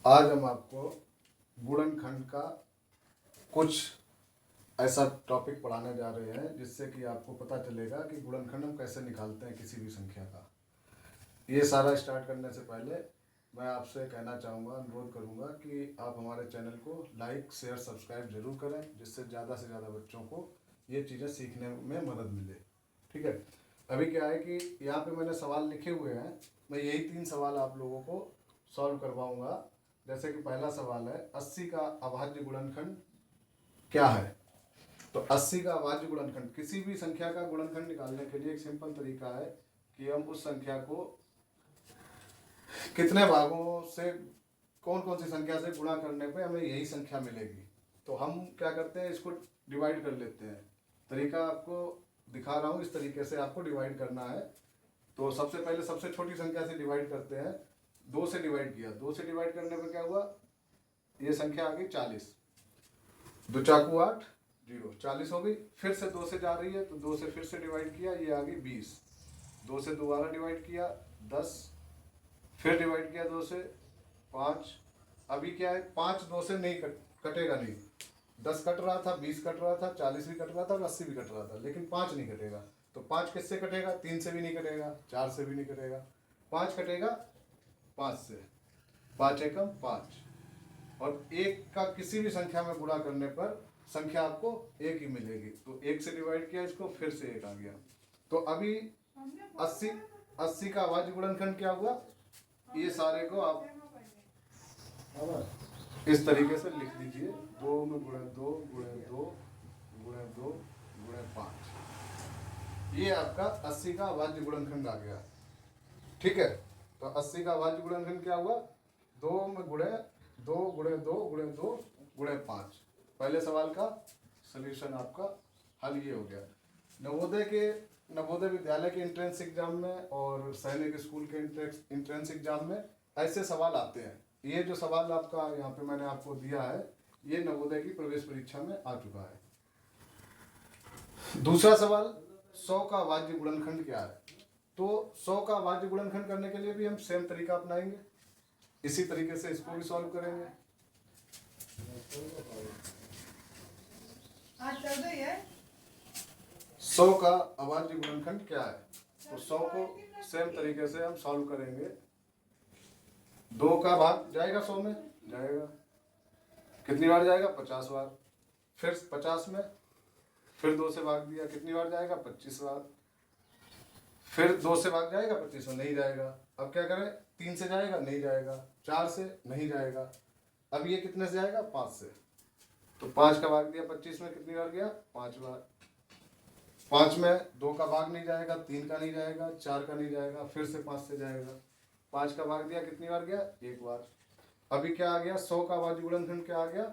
आज हम आपको गुणनखंड का कुछ ऐसा टॉपिक पढ़ाने जा रहे हैं जिससे कि आपको पता चलेगा कि गुणनखंड हम कैसे निकालते हैं किसी भी संख्या का। ये सारा स्टार्ट करने से पहले मैं आपसे कहना चाहूँगा, अनुरोध करूँगा कि आप हमारे चैनल को लाइक शेयर सब्सक्राइब जरूर करें, जिससे ज़्यादा से ज़्यादा बच्चों को ये चीज़ें सीखने में मदद मिले। ठीक है, अभी क्या है कि यहाँ पे मैंने सवाल लिखे हुए हैं, मैं यही 3 सवाल आप लोगों को सॉल्व करवाऊँगा। जैसे कि पहला सवाल है 80 का अभाज्य गुणनखंड क्या है। तो 80 का अभाज्य गुणनखंड, किसी भी संख्या का गुणनखंड निकालने के लिए एक सिंपल तरीका है कि हम उस संख्या को कितने भागों से, कौन कौन सी संख्या से गुणा करने पे हमें यही संख्या मिलेगी। तो हम क्या करते हैं, इसको डिवाइड कर लेते हैं। तरीका आपको दिखा रहा हूँ, इस तरीके से आपको डिवाइड करना है। तो सबसे पहले सबसे छोटी संख्या से डिवाइड करते हैं। 2 से डिवाइड किया, 2 से डिवाइड करने पे क्या हुआ, ये संख्या आ गई 40, 2 चाकू 8, 0, 40 हो गई। फिर से 2 से जा रही है तो 2 से फिर से डिवाइड किया, ये आ गई 20। 2 से दोबारा डिवाइड किया 10, फिर डिवाइड किया 2 से 5। अभी क्या है, 5 2 से नहीं कटेगा नहीं। 10 कट रहा था, 20 कट रहा था, 40 भी कट रहा था और 80 भी कट रहा था, लेकिन 5 नहीं कटेगा। तो 5 किससे कटेगा, 3 से भी नहीं कटेगा, 4 से भी नहीं कटेगा, 5 कटेगा 5 से। 5 एकम 5। और 1 का किसी भी संख्या में गुणा करने पर संख्या आपको 1 ही मिलेगी। तो 1 से डिवाइड किया इसको, फिर से 1 आ गया। तो अभी 80 का अभाज्य गुणनखंड क्या हुआ, ये सारे को आप इस तरीके से लिख दीजिए, 2 में गुणे 2 गुणे 2 गुणे 2 गुणे 5। ये आपका 80 का अभाज्य गुणनखंड आ गया। ठीक है, तो 80 का अभाज्य गुणनखंड क्या हुआ, 2 में गुणे 2 गुणे 2 गुणे 2 गुणे 5। पहले सवाल का सलूशन आपका हल ये हो गया। नवोदय विद्यालय के एंट्रेंस एग्जाम में और सैनिक स्कूल के एंट्रेंस एग्जाम में ऐसे सवाल आते हैं। ये जो सवाल आपका यहाँ पे मैंने आपको दिया है, ये नवोदय की प्रवेश परीक्षा में आ चुका है। दूसरा सवाल, 100 का अभाज्य गुणनखंड क्या है। तो 100 का अभाज्य गुणनखंड करने के लिए भी हम सेम तरीका अपनाएंगे, इसी तरीके से इसको भी सॉल्व करेंगे। आज चल रही है 100 का अभाज्य गुणनखंड क्या है। तो 100 को सेम तरीके से हम सॉल्व करेंगे। 2 का भाग जाएगा 100 में, जाएगा कितनी बार जाएगा, 50 बार। फिर 50 में फिर 2 से भाग दिया, कितनी बार जाएगा, 25 बार। फिर 2 से भाग जाएगा, 25 में नहीं जाएगा। अब क्या करें, 3 से जाएगा, नहीं जाएगा। 4 से नहीं जाएगा। अब ये कितने से जाएगा, 5 से। तो 5 का भाग दिया 25 में, कितनी बार गया, 5 बार। 5 में 2 का भाग नहीं जाएगा, 3 का नहीं जाएगा, 4 का नहीं जाएगा, फिर से 5 से जाएगा। 5 का भाग दिया, कितनी बार गया, 1 बार। अभी क्या आ गया, 100 का अभाज्य गुणनखंड क्या आ गया,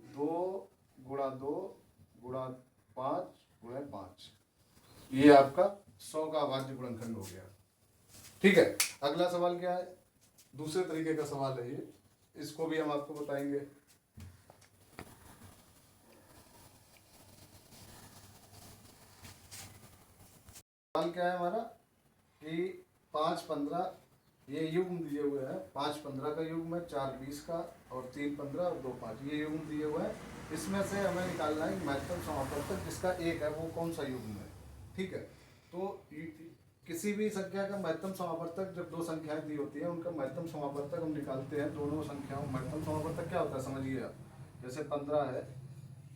2 गुणा 2 गुणा 5 गुणा 5। ये आपका 100 का अभाज्य गुणनखंड हो गया। ठीक है, अगला सवाल क्या है, दूसरे तरीके का सवाल है ये, इसको भी हम आपको बताएंगे। सवाल क्या है हमारा कि 5 15 ये युग्म दिए हुए हैं। 5 15 का युग्म है, 4 20 का और 3 15 और 2 5, ये युग्म दिए हुए हैं। इसमें से हमें निकालना है महत्तम समापवर्तक जिसका 1 है, वो कौन सा युग्म है। ठीक है, तो किसी भी संख्या का महत्तम समापवर्तक, जब 2 संख्याएं दी होती है उनका महत्तम समापवर्तक हम निकालते हैं। दोनों संख्याओं महत्तम समापवर्तक क्या होता है समझिए आप, जैसे 15 है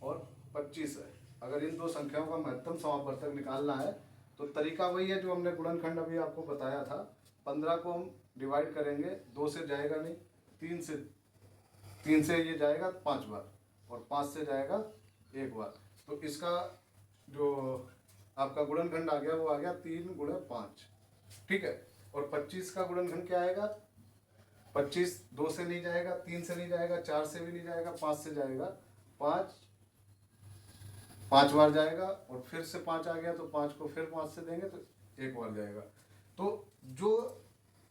और 25 है, अगर इन 2 संख्याओं का महत्तम समापवर्तक निकालना है तो तरीका वही है जो हमने गुणनखंड अभी आपको बताया था। 15 को हम डिवाइड करेंगे, 2 से जाएगा नहीं, 3 से ये जाएगा 5 बार और 5 से जाएगा 1 बार। तो इसका जो आपका गुणनखंड आ गया वो आ गया 3 गुणे 5। ठीक है, और 25 का गुणनखंड क्या आएगा, 25 2 से नहीं जाएगा, 3 से नहीं जाएगा, 4 से भी नहीं जाएगा, 5 से जाएगा। 5 बार जाएगा और फिर से 5 आ गया तो 5 को फिर 5 से देंगे तो 1 बार जाएगा। तो जो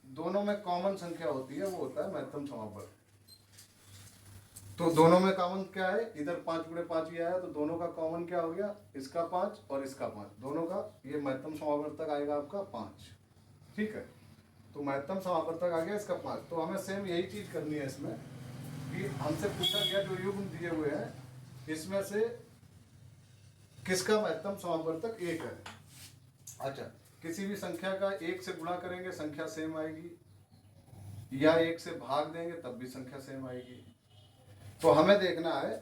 दोनों में कॉमन संख्या होती है वो होता है महत्तम समापवर्तक। तो दोनों में कॉमन क्या है, इधर 5 गुणे 5 ही आया, तो दोनों का कॉमन क्या हो गया, इसका 5 और इसका 5, दोनों का ये महत्तम समापवर्तक आएगा आपका 5। ठीक है, तो महत्तम समावर्तक आ गया इसका 5। तो हमें सेम यही चीज करनी है इसमें कि हमसे पूछा गया जो युग्म दिए हुए हैं इसमें से किसका महत्तम समावर्तक 1 है। अच्छा, किसी भी संख्या का 1 से गुणा करेंगे संख्या सेम आएगी, या 1 से भाग देंगे तब भी संख्या सेम आएगी। तो हमें देखना है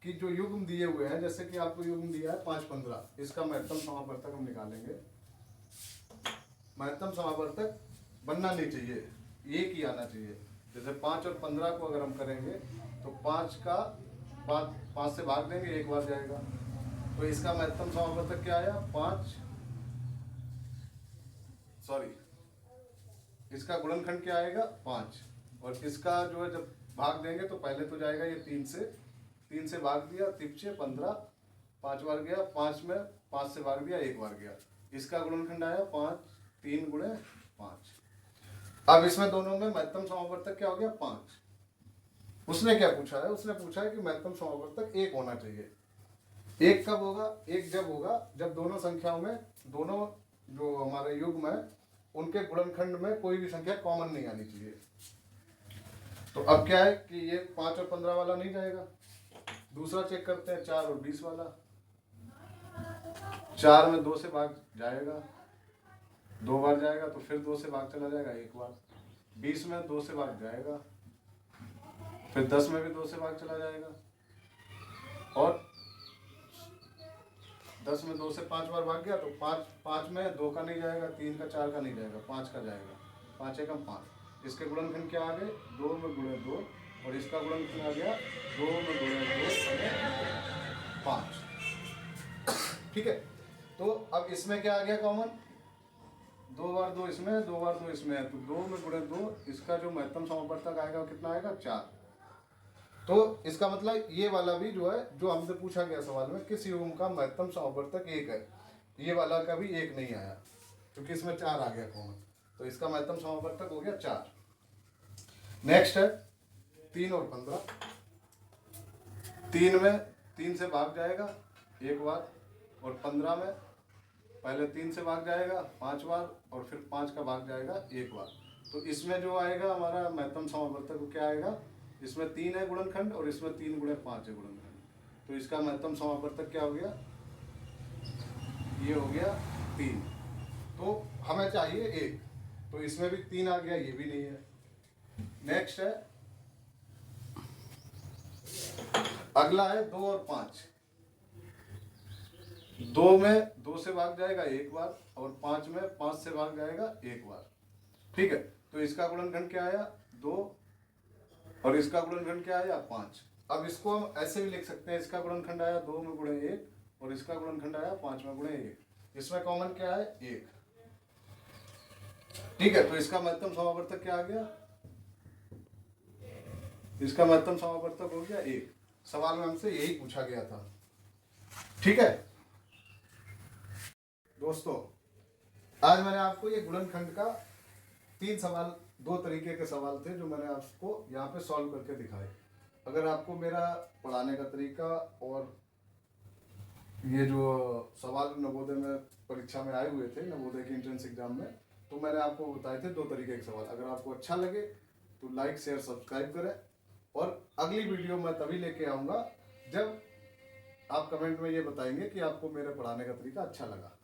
कि जो युग्म दिए हुए हैं, जैसे कि आपको युग्म दिया है 5, 15, इसका महत्तम समावर्तक हम निकालेंगे। महत्तम समावर्तक बनना नहीं चाहिए, 1 ही आना चाहिए। जैसे 5 और 15 को अगर हम करेंगे तो 5 से भाग देंगे 1 बार जाएगा, तो इसका महत्तम समावर्तक क्या आया 5, सॉरी इसका गुणनखंड क्या आएगा 5, और इसका जो है जब भाग देंगे तो पहले तो जाएगा ये 3 से भाग दिया, तिपचे 15, 5 बार गया, 5 में 5 से भाग दिया 1 बार गया, इसका गुणनखंड आया 5, 3 गुणे 5। अब इसमें दोनों में महत्तम समावर्तक क्या हो गया 5। उसने क्या पूछा है, उसने पूछा है कि महत्तम समावर्तक 1 होना चाहिए। 1 कब होगा, 1 जब होगा जब दोनों संख्याओं में, दोनों जो हमारे युग्म है उनके गुणनखंड में कोई भी संख्या कॉमन नहीं आनी चाहिए। तो अब क्या है कि ये 5 और 15 वाला नहीं जाएगा। दूसरा चेक करते हैं 4 और 20 वाला। 4 में 2 से भाग जाएगा, 2 बार जाएगा, तो फिर 2 से भाग चला जाएगा 1 बार। 20 में 2 से भाग जाएगा, फिर 10 में भी 2 से भाग चला जाएगा, और 10 में 2 से 5 बार भाग गया, तो 5 में 2 का नहीं जाएगा, 3 का, 4 का नहीं जाएगा, 5 का जाएगा। 5 एकम 5। इसके गुणनखंड क्या आ गए 2 में गुणे 2, और इसका गुणनखंड आ गया 2 में गुणे 2 5। ठीक है, तो अब इसमें क्या आ गया कॉमन, 2 बार 2 इसमें, 2 बार 2 इसमें है, तो 2 में गुणे 2, इसका जो महत्तम समावर्तक आएगा वो कितना आएगा 4। तो इसका मतलब ये वाला भी जो है, जो हमसे पूछा गया सवाल में किस युग्म का महत्तम समावर्तक 1 है, ये वाला का भी 1 नहीं आया क्योंकि इसमें 4 आ गया कॉमन, तो इसका महत्तम समावर्तक हो गया 4। नेक्स्ट है 3 और 15। 3 में 3 से भाग जाएगा 1 बार, और 15 में पहले 3 से भाग जाएगा 5 बार, और फिर 5 का भाग जाएगा 1 बार। तो इसमें जो आएगा हमारा महत्तम समावर्तक क्या आएगा, इसमें 3 है गुणनखंड और इसमें 3 गुणे 5 है गुणनखंड, तो इसका महत्तम समावर्तक क्या हो गया, ये हो गया 3। तो हमें चाहिए 1, तो इसमें भी 3 आ गया, ये भी नहीं है। नेक्स्ट है अगला है 2 और 5। 2 में 2 से भाग जाएगा 1 बार, और 5 में 5 से भाग जाएगा 1 बार। ठीक है, तो इसका गुणनखंड क्या आया 2, और इसका गुणनखंड क्या आया 5। अब इसको हम ऐसे भी लिख सकते हैं, इसका गुणनखंड आया 2 में गुणे 1, और इसका गुणनखंड आया 5 में गुणे 1। इसमें कॉमन क्या है 1। ठीक है, तो इसका महत्तम समावर्तक क्या आ गया, इसका महत्तम समावर्तक हो गया 1। सवाल में हमसे यही पूछा गया था। ठीक है दोस्तों, आज मैंने आपको ये गुणनखंड का 3 सवाल, 2 तरीके के सवाल थे जो मैंने आपको यहाँ पे सॉल्व करके दिखाए। अगर आपको मेरा पढ़ाने का तरीका और ये जो सवाल नवोदय में परीक्षा में आए हुए थे, नवोदय के एंट्रेंस एग्जाम में, तो मैंने आपको बताए थे 2 तरीके के सवाल। अगर आपको अच्छा लगे तो लाइक शेयर सब्सक्राइब करें, और अगली वीडियो मैं तभी लेके आऊँगा जब आप कमेंट में ये बताएंगे कि आपको मेरे पढ़ाने का तरीका अच्छा लगा।